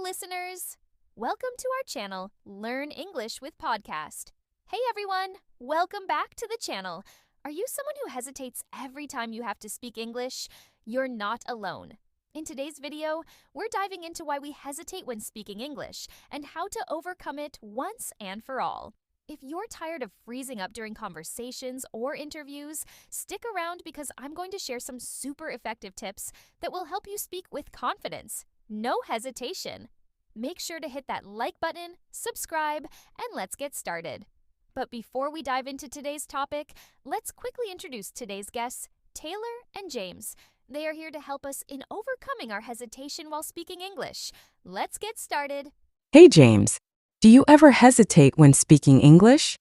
listeners! Welcome to our channel, Learn English with Podcast. Hey everyone! Welcome back to the channel. Are you someone who hesitates every time you have to speak English? You're not alone. In today's video, we're diving into why we hesitate when speaking English and how to overcome it once and for all. If you're tired of freezing up during conversations or interviews, stick around because I'm going to share some super effective tips that will help you speak with confidence. No hesitation. Make sure to hit that like button, subscribe, and let's get started. But before we dive into today's topic, let's quickly introduce today's guests, Taylor and James. They are here to help us in overcoming our hesitation while speaking English. Let's get started. Hey James, do you ever hesitate when speaking English?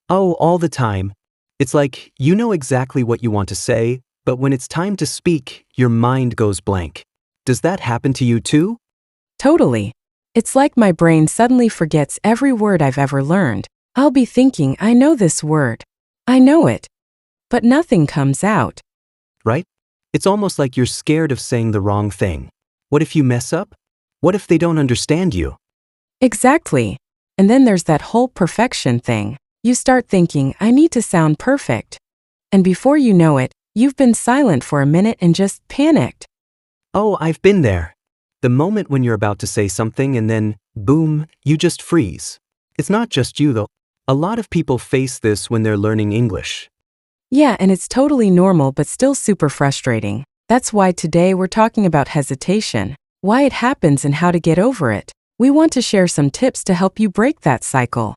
Oh, all the time. It's like you know exactly what you want to say, but when it's time to speak, your mind goes blank. Does that happen to you too? Totally. It's like my brain suddenly forgets every word I've ever learned. I'll be thinking, I know this word. I know it. But nothing comes out. Right? It's almost like you're scared of saying the wrong thing. What if you mess up? What if they don't understand you? Exactly. And then there's that whole perfection thing. You start thinking, I need to sound perfect. And before you know it, you've been silent for a minute and just panicked. Oh, I've been there. The moment when you're about to say something and then, boom, you just freeze. It's not just you though. A lot of people face this when they're learning English. Yeah, and it's totally normal but still super frustrating. That's why today we're talking about hesitation, why it happens and how to get over it. We want to share some tips to help you break that cycle.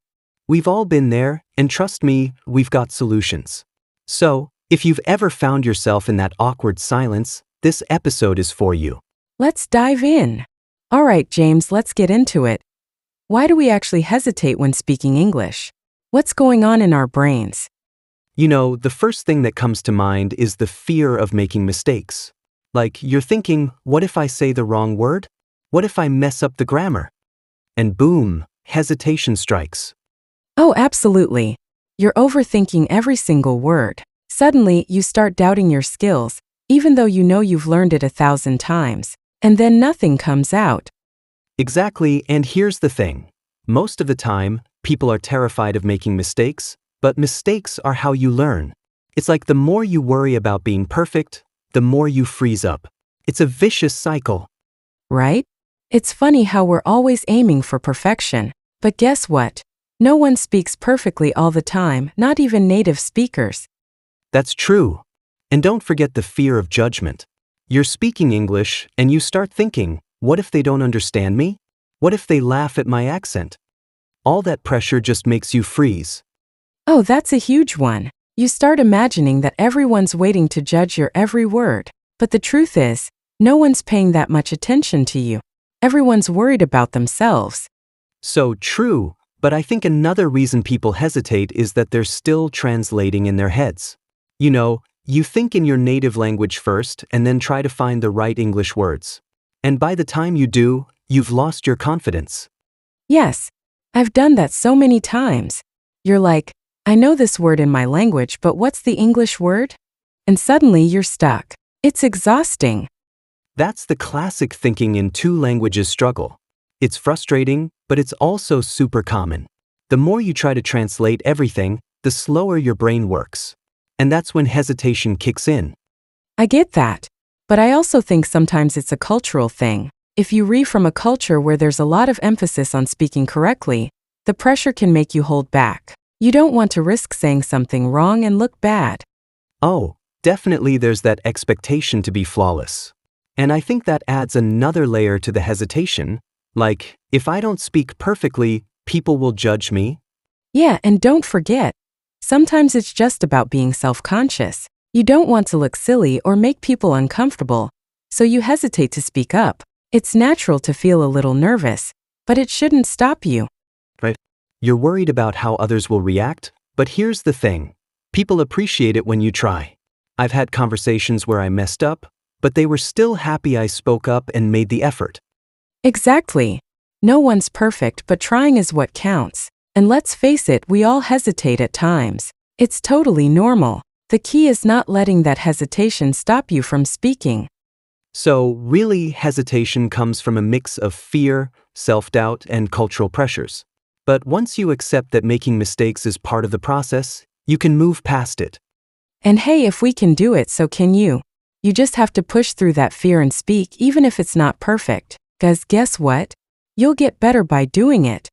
We've all been there, and trust me, we've got solutions. So, if you've ever found yourself in that awkward silence, this episode is for you. Let's dive in. All right, James, let's get into it. Why do we actually hesitate when speaking English? What's going on in our brains? You know, the first thing that comes to mind is the fear of making mistakes. Like, you're thinking, what if I say the wrong word? What if I mess up the grammar? And boom, hesitation strikes. Oh, absolutely. You're overthinking every single word. Suddenly, you start doubting your skills, even though you know you've learned it 1,000 times. And then nothing comes out. Exactly, and here's the thing. Most of the time, people are terrified of making mistakes, but mistakes are how you learn. It's like the more you worry about being perfect, the more you freeze up. It's a vicious cycle. Right? It's funny how we're always aiming for perfection. But guess what? No one speaks perfectly all the time, not even native speakers. That's true. And don't forget the fear of judgment. You're speaking English, and you start thinking, what if they don't understand me? What if they laugh at my accent? All that pressure just makes you freeze. Oh, that's a huge one. You start imagining that everyone's waiting to judge your every word. But the truth is, no one's paying that much attention to you. Everyone's worried about themselves. So true, but I think another reason people hesitate is that they're still translating in their heads. You know, you think in your native language first and then try to find the right English words. And by the time you do, you've lost your confidence. Yes, I've done that so many times. You're like, I know this word in my language, but what's the English word? And suddenly you're stuck. It's exhausting. That's the classic thinking in two languages struggle. It's frustrating, but it's also super common. The more you try to translate everything, the slower your brain works. And that's when hesitation kicks in. I get that. But I also think sometimes it's a cultural thing. If you read from a culture where there's a lot of emphasis on speaking correctly, the pressure can make you hold back. You don't want to risk saying something wrong and look bad. Oh, definitely there's that expectation to be flawless. And I think that adds another layer to the hesitation. Like, if I don't speak perfectly, people will judge me. Yeah, and don't forget, sometimes it's just about being self-conscious. You don't want to look silly or make people uncomfortable, so you hesitate to speak up. It's natural to feel a little nervous, but it shouldn't stop you. Right? You're worried about how others will react, but here's the thing. People appreciate it when you try. I've had conversations where I messed up, but they were still happy I spoke up and made the effort. Exactly. No one's perfect, but trying is what counts. And let's face it, we all hesitate at times. It's totally normal. The key is not letting that hesitation stop you from speaking. So, really, hesitation comes from a mix of fear, self-doubt, and cultural pressures. But once you accept that making mistakes is part of the process, you can move past it. And hey, if we can do it, so can you. You just have to push through that fear and speak, even if it's not perfect. 'Cause guess what? You'll get better by doing it.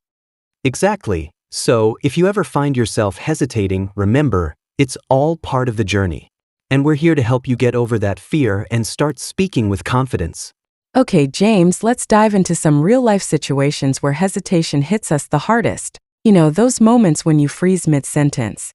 Exactly. So, if you ever find yourself hesitating, remember, it's all part of the journey. And we're here to help you get over that fear and start speaking with confidence. Okay, James, let's dive into some real-life situations where hesitation hits us the hardest. You know, those moments when you freeze mid-sentence.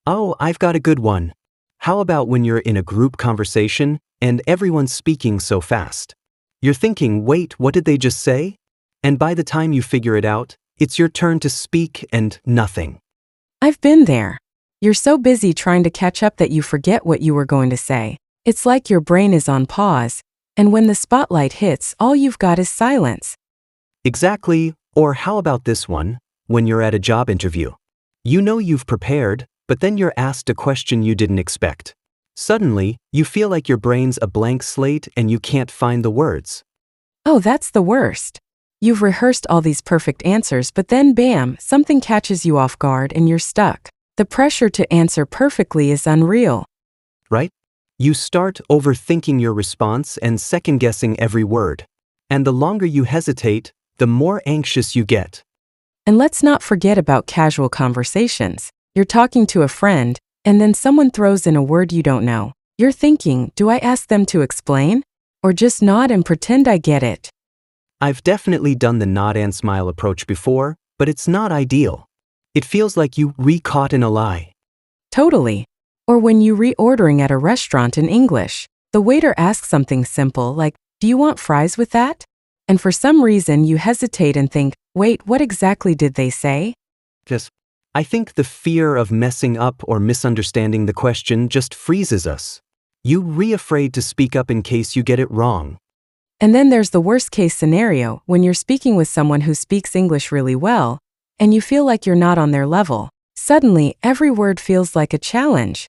Oh, I've got a good one. How about when you're in a group conversation and everyone's speaking so fast? You're thinking, wait, what did they just say? And by the time you figure it out, it's your turn to speak and nothing. I've been there. You're so busy trying to catch up that you forget what you were going to say. It's like your brain is on pause, and when the spotlight hits, all you've got is silence. Exactly. Or how about this one, when you're at a job interview? You know you've prepared, but then you're asked a question you didn't expect. Suddenly, you feel like your brain's a blank slate and you can't find the words. Oh, that's the worst. You've rehearsed all these perfect answers, but then bam, something catches you off guard and you're stuck. The pressure to answer perfectly is unreal. Right? You start overthinking your response and second-guessing every word. And the longer you hesitate, the more anxious you get. And let's not forget about casual conversations. You're talking to a friend, and then someone throws in a word you don't know. You're thinking, do I ask them to explain? Or just nod and pretend I get it? I've definitely done the nod and smile approach before, but it's not ideal. It feels like you re-caught in a lie. Totally. Or when you reordering at a restaurant in English, the waiter asks something simple like, do you want fries with that? And for some reason you hesitate and think, wait, what exactly did they say? I think the fear of messing up or misunderstanding the question just freezes us. You're afraid to speak up in case you get it wrong. And then there's the worst case scenario when you're speaking with someone who speaks English really well, and you feel like you're not on their level. Suddenly, every word feels like a challenge.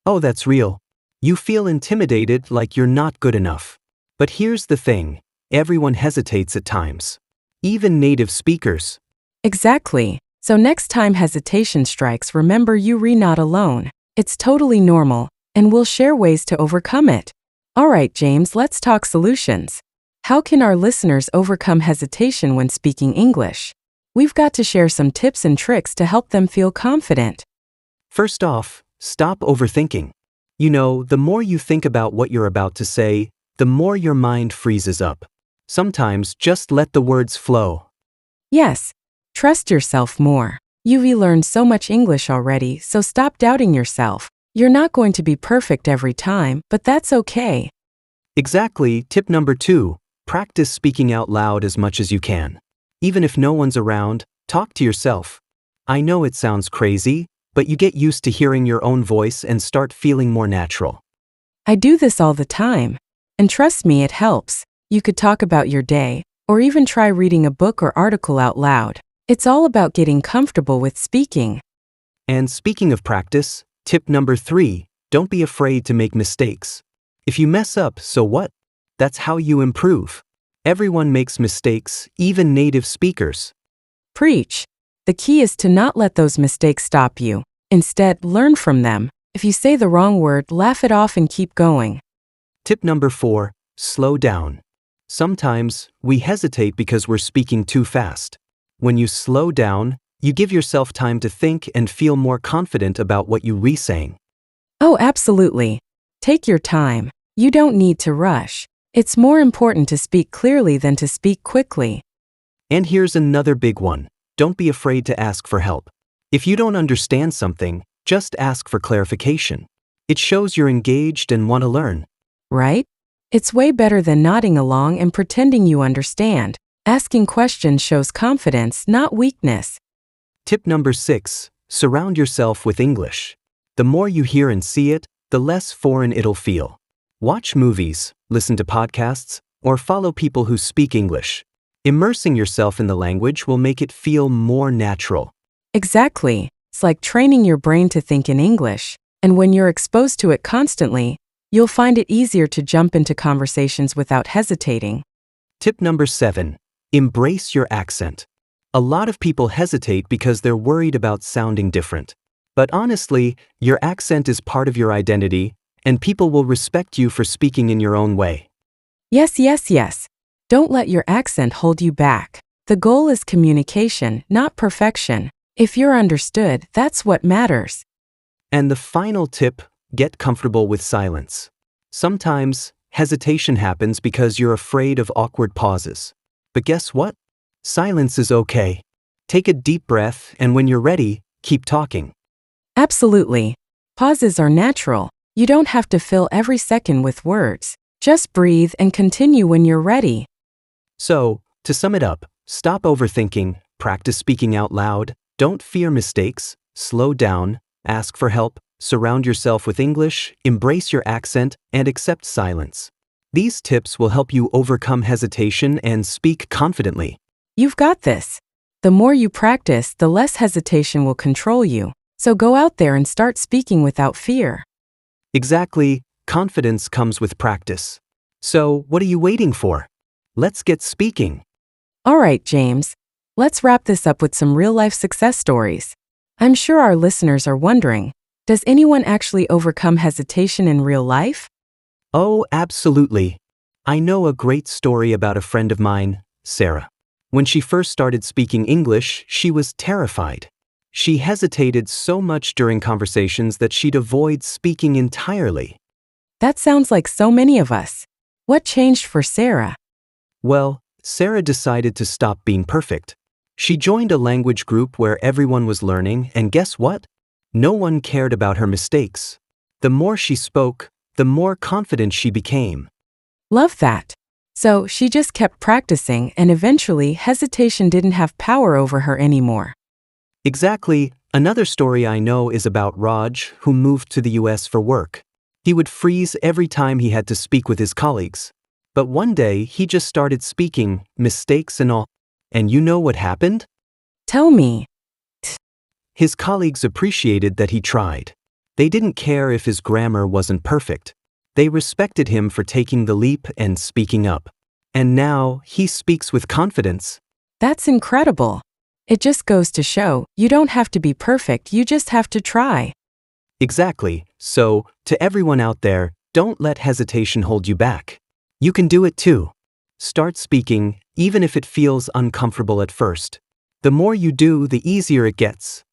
Oh, that's real. You feel intimidated like you're not good enough. But here's the thing, everyone hesitates at times. Even native speakers. Exactly. So next time hesitation strikes, remember you're not alone. It's totally normal, and we'll share ways to overcome it. All right, James, let's talk solutions. How can our listeners overcome hesitation when speaking English? We've got to share some tips and tricks to help them feel confident. First off, stop overthinking. You know, the more you think about what you're about to say, the more your mind freezes up. Sometimes just let the words flow. Yes, trust yourself more. You've learned so much English already, so stop doubting yourself. You're not going to be perfect every time, but that's okay. Exactly. Tip number 2, practice speaking out loud as much as you can. Even if no one's around, talk to yourself. I know it sounds crazy, but you get used to hearing your own voice and start feeling more natural. I do this all the time. And trust me, it helps. You could talk about your day, or even try reading a book or article out loud. It's all about getting comfortable with speaking. And speaking of practice, tip number 3, don't be afraid to make mistakes. If you mess up, so what? That's how you improve. Everyone makes mistakes, even native speakers. Preach. The key is to not let those mistakes stop you. Instead, learn from them. If you say the wrong word, laugh it off and keep going. Tip number 4, slow down. Sometimes, we hesitate because we're speaking too fast. When you slow down, you give yourself time to think and feel more confident about what you're re-saying. Oh, absolutely. Take your time. You don't need to rush. It's more important to speak clearly than to speak quickly. And here's another big one. Don't be afraid to ask for help. If you don't understand something, just ask for clarification. It shows you're engaged and want to learn. Right? It's way better than nodding along and pretending you understand. Asking questions shows confidence, not weakness. Tip number 6, surround yourself with English. The more you hear and see it, the less foreign it'll feel. Watch movies, listen to podcasts, or follow people who speak English. Immersing yourself in the language will make it feel more natural. Exactly. It's like training your brain to think in English. And when you're exposed to it constantly, You'll find it easier to jump into conversations without hesitating. Tip number 7. Embrace your accent. A lot of people hesitate because they're worried about sounding different. But honestly, your accent is part of your identity, and people will respect you for speaking in your own way. Yes, yes, yes. Don't let your accent hold you back. The goal is communication, not perfection. If you're understood, that's what matters. And the final tip, get comfortable with silence. Sometimes, hesitation happens because you're afraid of awkward pauses. But guess what? Silence is okay. Take a deep breath, and when you're ready, keep talking. Absolutely. Pauses are natural. You don't have to fill every second with words. Just breathe and continue when you're ready. So, to sum it up, stop overthinking, practice speaking out loud, don't fear mistakes, slow down, ask for help, surround yourself with English, embrace your accent, and accept silence. These tips will help you overcome hesitation and speak confidently. You've got this. The more you practice, the less hesitation will control you. So go out there and start speaking without fear. Exactly, confidence comes with practice. So, what are you waiting for? Let's get speaking. All right, James. Let's wrap this up with some real-life success stories. I'm sure our listeners are wondering, does anyone actually overcome hesitation in real life? Oh, absolutely. I know a great story about a friend of mine, Sarah. When she first started speaking English, she was terrified. She hesitated so much during conversations that she'd avoid speaking entirely. That sounds like so many of us. What changed for Sarah? Well, Sarah decided to stop being perfect. She joined a language group where everyone was learning, and guess what? No one cared about her mistakes. The more she spoke, the more confident she became. Love that. So she just kept practicing, and eventually hesitation didn't have power over her anymore. Exactly. Another story I know is about Raj, who moved to the US for work. He would freeze every time he had to speak with his colleagues. But one day, he just started speaking, mistakes and all. And you know what happened? Tell me. His colleagues appreciated that he tried. They didn't care if his grammar wasn't perfect. They respected him for taking the leap and speaking up. And now, he speaks with confidence. That's incredible. It just goes to show, you don't have to be perfect, you just have to try. Exactly. So, to everyone out there, don't let hesitation hold you back. You can do it too. Start speaking, even if it feels uncomfortable at first. The more you do, the easier it gets.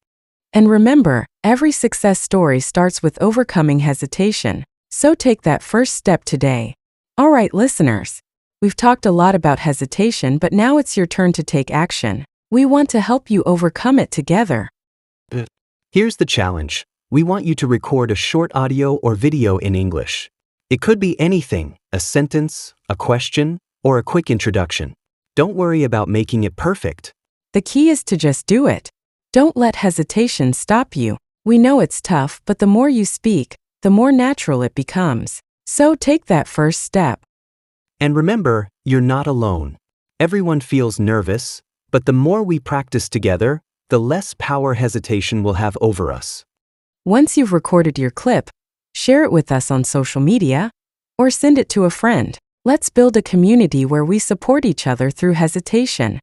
And remember, every success story starts with overcoming hesitation. So take that first step today. All right, listeners. We've talked a lot about hesitation, but now it's your turn to take action. We want to help you overcome it together. Here's the challenge. We want you to record a short audio or video in English. It could be anything, a sentence, a question, or a quick introduction. Don't worry about making it perfect. The key is to just do it. Don't let hesitation stop you. We know it's tough, but the more you speak, the more natural it becomes. So take that first step. And remember, you're not alone. Everyone feels nervous, but the more we practice together, the less power hesitation will have over us. Once you've recorded your clip, share it with us on social media, or send it to a friend. Let's build a community where we support each other through hesitation.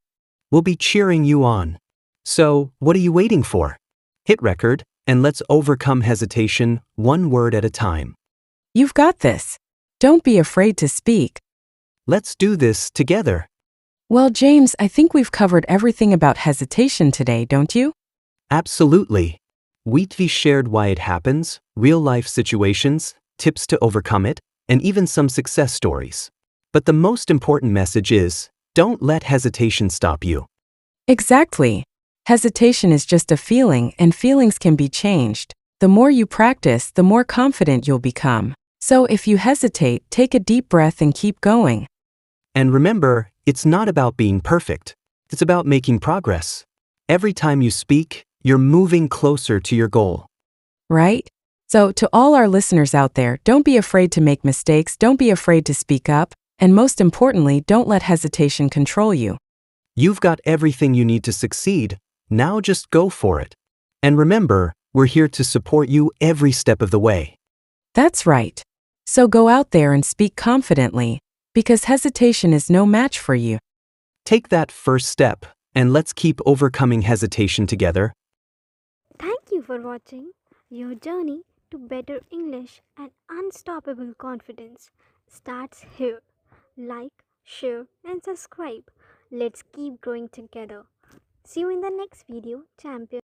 We'll be cheering you on. So, what are you waiting for? Hit record, and let's overcome hesitation one word at a time. You've got this. Don't be afraid to speak. Let's do this together. Well, James, I think we've covered everything about hesitation today, don't you? Absolutely. We've shared why it happens, real-life situations, tips to overcome it, and even some success stories. But the most important message is, don't let hesitation stop you. Exactly. Hesitation is just a feeling, and feelings can be changed. The more you practice, the more confident you'll become. So if you hesitate, take a deep breath and keep going. And remember, it's not about being perfect. It's about making progress. Every time you speak, you're moving closer to your goal. Right? So to all our listeners out there, don't be afraid to make mistakes, don't be afraid to speak up, and most importantly, don't let hesitation control you. You've got everything you need to succeed. Now just go for it. And remember, we're here to support you every step of the way. That's right. So go out there and speak confidently, because hesitation is no match for you. Take that first step, and let's keep overcoming hesitation together. Thank you for watching. Your journey to better English and unstoppable confidence starts here. Like, share, and subscribe. Let's keep growing together. See you in the next video, champion.